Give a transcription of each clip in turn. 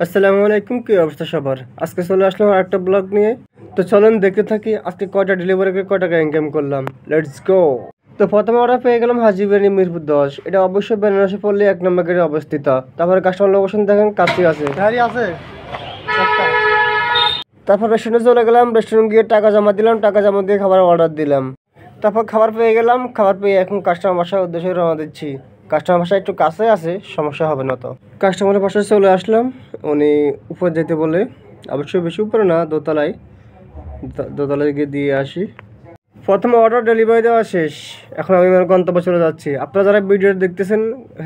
আসসালামু আলাইকুম, কি অবস্থা সবার? আজকে চলে আসলাম আর একটা ব্লগ নিয়ে। তো চলুন দেখতে থাকি আজকে কয়টা ডেলিভারি করে কয় টাকা ইনকাম করলাম। Let's go. তো প্রথমে অর্ডার পেয়ে গেলাম হাজি বিরিয়ানি মিরপুর 10। এটা অবশ্যই বেনারসি পল্লী 1 নম্বর গেটে অবস্থিত। তারপরে কাস্টমার লোকেশন দেখেন কাছে আছে। তারপর রেস্টুরেন্টে চলে গেলাম, রেস্টুরেন্ট গিয়ে টাকা জমা দিলাম, টাকা জমা দিয়ে খাবার অর্ডার দিলাম। তারপর খাবার পেয়ে গেলাম, খাবার পেয়ে এখন কাস্টমার বাসার উদ্দেশ্যে রওনা দিচ্ছি। কাস্টমার বাসা একটু কাছে আছে, সমস্যা হবে না তো। কাস্টমারের বাসায় চলে আসলাম, উনি উপর যেতে বলে, অবশ্যই বেশি উপরে না, দোতলায়। দোতলায় গিয়ে দিয়ে আসি। প্রথমে অর্ডার ডেলিভারি দেওয়া শেষ, এখন আমি আমার গন্তব্যে চলে যাচ্ছি। আপনারা যারা ভিডিও দেখতেছেন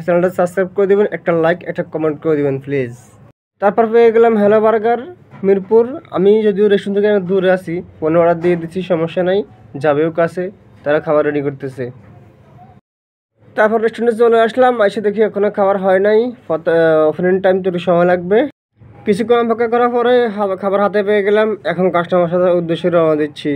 চ্যানেলটা সাবস্ক্রাইব করে দেবেন, একটা লাইক একটা কমেন্ট করে দেবেন প্লিজ। তারপর পেয়ে গেলাম হ্যালো বার্গার মিরপুর। আমি যদিও রেস্টুরেন্ট থেকে অনেক দূরে আছি, ফোনে অর্ডার দিয়ে দিচ্ছি, সমস্যা নাই, যাবেও কাছে, তারা খাবার রেডি করতেছে। তারপর রেস্টুরেন্টে চলে আসলাম, এসে দেখি এখনো খাবার হয় নাই, ওপেনিং টাইম তো একটু সময় লাগবে। কিছুক্ষণ অপেক্ষা করার পরে খাবার হাতে পেয়ে গেলাম, এখন কাস্টমার সাথে উদ্দেশ্যে রওনা দিচ্ছি।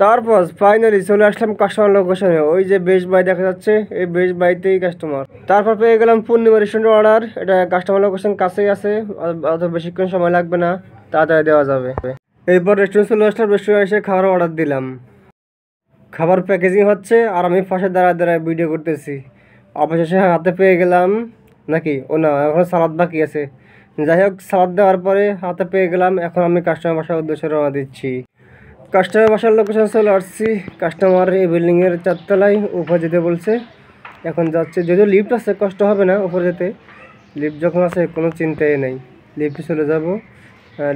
তারপর ফাইনালি চলে আসলাম কাস্টমার লোকেশনে, ওই যে বেশ বাই দেখা যাচ্ছে, এই বেশ বাইতেই কাস্টমার। তারপর পেয়ে গেলাম পূর্ণিমা রেস্টুরেন্টের অর্ডার, এটা কাস্টমার লোকেশন কাছেই আছে, অত বেশিক্ষণ সময় লাগবে না, তাড়াতাড়ি দেওয়া যাবে। এরপর রেস্টুরেন্ট চলে আসলাম, রেস্টুরেন্টে এসে খাবার অর্ডার দিলাম। খাবার প্যাকেজিং হচ্ছে আর আমি পাশে দাঁড়ায় দাঁড়ায় ভিডিও করতেছি। অবশেষে হাতে পেয়ে গেলাম, নাকি ও না, এখন সালাদ বাকি আছে। যাই হোক, সালাদ দেওয়ার পরে হাতে পেয়ে গেলাম, এখন আমি কাস্টমার বাসার উদ্দেশ্যে রওনা দিচ্ছি। কাস্টমার বাসার লোকেশন চলে আসছি, কাস্টমার এই বিল্ডিংয়ের 4 তলায় উপরে যেতে বলছে, এখন যাচ্ছে। যদিও লিফট আছে, কষ্ট হবে না উপরে যেতে, লিফট যখন আছে কোনো চিন্তাই নেই, লিফটে চলে যাব।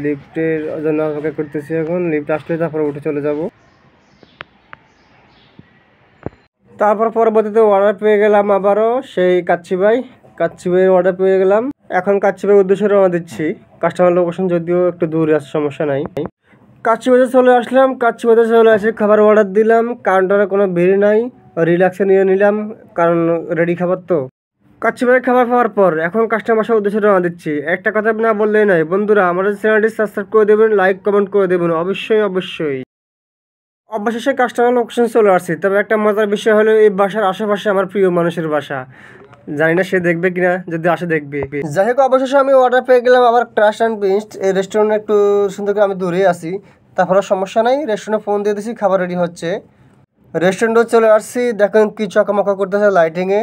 লিফটের জন্য অপেক্ষা করতেছি, এখন লিফট আসলে তারপরে উঠে চলে যাব। তারপর পরবর্তীতে অর্ডার পেয়ে গেলাম আবারও সেই কাচ্চি ভাইয়ের অর্ডার পেয়ে গেলাম, এখন কাচ্চি ভাইয়ের উদ্দেশ্যে রওনা দিচ্ছি। কাস্টমার লোকেশন যদিও একটু দূরে আছে, সমস্যা নাই। কাচ্চি বাজার চলে আসলাম, কাচ্চি বাজার চলে আসে খাবার অর্ডার দিলাম, কাউন্টারে কোনো ভিড় নাই, রিল্যাক্সে নিয়ে নিলাম, কারণ রেডি খাবার তো। কাচ্চি বাজার খাবার পাওয়ার পর এখন কাস্টমার বাসার উদ্দেশ্যে রওনা দিচ্ছি। একটা কথা না বললেই নয়, বন্ধুরা আমাদের চ্যানেলটি সাবস্ক্রাইব করে দেবেন, লাইক কমেন্ট করে দেবেন, অবশ্যই অবশ্যই। অবশেষে কাস্টমার লোকেশন চলে আসছি, তবে একটা মজার বিষয় হলো এই বাসার আশেপাশে আমার প্রিয় মানুষের বাসা, জানি না সে দেখবে কিনা, যদি আসে দেখবে। যাই হোক, অবশেষে আমি অর্ডার পেয়ে গেলাম আবার ক্রাশ অ্যান্ড বিনস। এই রেস্টুরেন্ট একটু সুন্দর করে আমি দূরে আছি, তারপরে সমস্যা নাই, রেস্টুরেন্টে ফোন দিয়ে দিছি, খাবার রেডি হচ্ছে। রেস্টুরেন্টও চলে আসছি, দেখেন কি চকামকা করতেছে লাইটিংয়ে।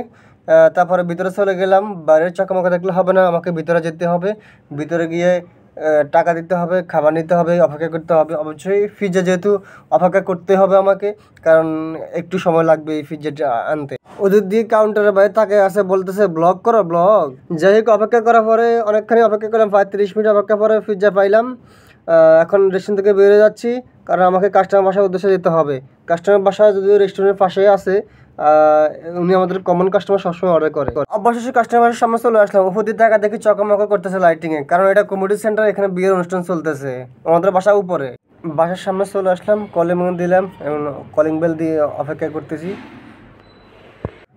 তারপরে ভিতরে চলে গেলাম, বাইরের চকামকা দেখলে হবে না, আমাকে ভিতরে যেতে হবে, ভিতরে গিয়ে টাকা দিতে হবে, খাবার নিতে হবে, অপেক্ষা করতে হবে। অবশ্যই ফ্রিজে যেহেতু অপেক্ষা করতে হবে আমাকে, কারণ একটু সময় লাগবে এই ফ্রিজটা আনতে। ওদের দিয়ে কাউন্টারের বাইরে তাকে আছে, বলতেছে ব্লগ করো ব্লগ। যাই হোক, অপেক্ষা করার পরে অনেকখানি অপেক্ষা করলাম, 35 মিনিট অপেক্ষা পরে পিৎজা পাইলাম। এখন রেস্টুরেন্ট থেকে বেরিয়ে যাচ্ছি, কারণ আমাকে কাস্টমার বাসার উদ্দেশ্যে যেতে হবে। কাস্টমার বাসা যদিও রেস্টুরেন্টের পাশে আছে, উনি আমাদের কমন কাস্টমার, সবসময় অর্ডার করে। অবশেষে কাস্টমারের সামনে চলে আসলাম, উপর দিয়ে টাকা দেখি চকামকা করতেছে লাইটিংয়ে, কারণ এটা কমিউনিটি সেন্টার, এখানে বিয়ের অনুষ্ঠান চলতেছে, আমাদের বাসা উপরে। বাসার সামনে চলে আসলাম, কলিং দিলাম, এবং কলিং বেল দিয়ে অপেক্ষা করতেছি।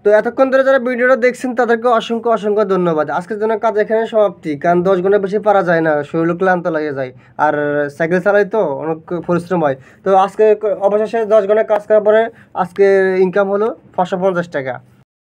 তো এতক্ষণ ধরে যারা ভিডিওটা দেখছেন তাদেরকে অসংখ্য অসংখ্য ধন্যবাদ। আজকের জন্য কাজ এখানে সমাপ্তি, কারণ 10 ঘন্টা বেশি পারা যায় না, শরীর ক্লান্ত লাগে যায়, আর সাইকেল চালাই তো অনেক পরিশ্রম হয়। তো আজকে অবশেষে 10 ঘন্টা কাজ করার পরে আজকে ইনকাম হলো 550 টাকা।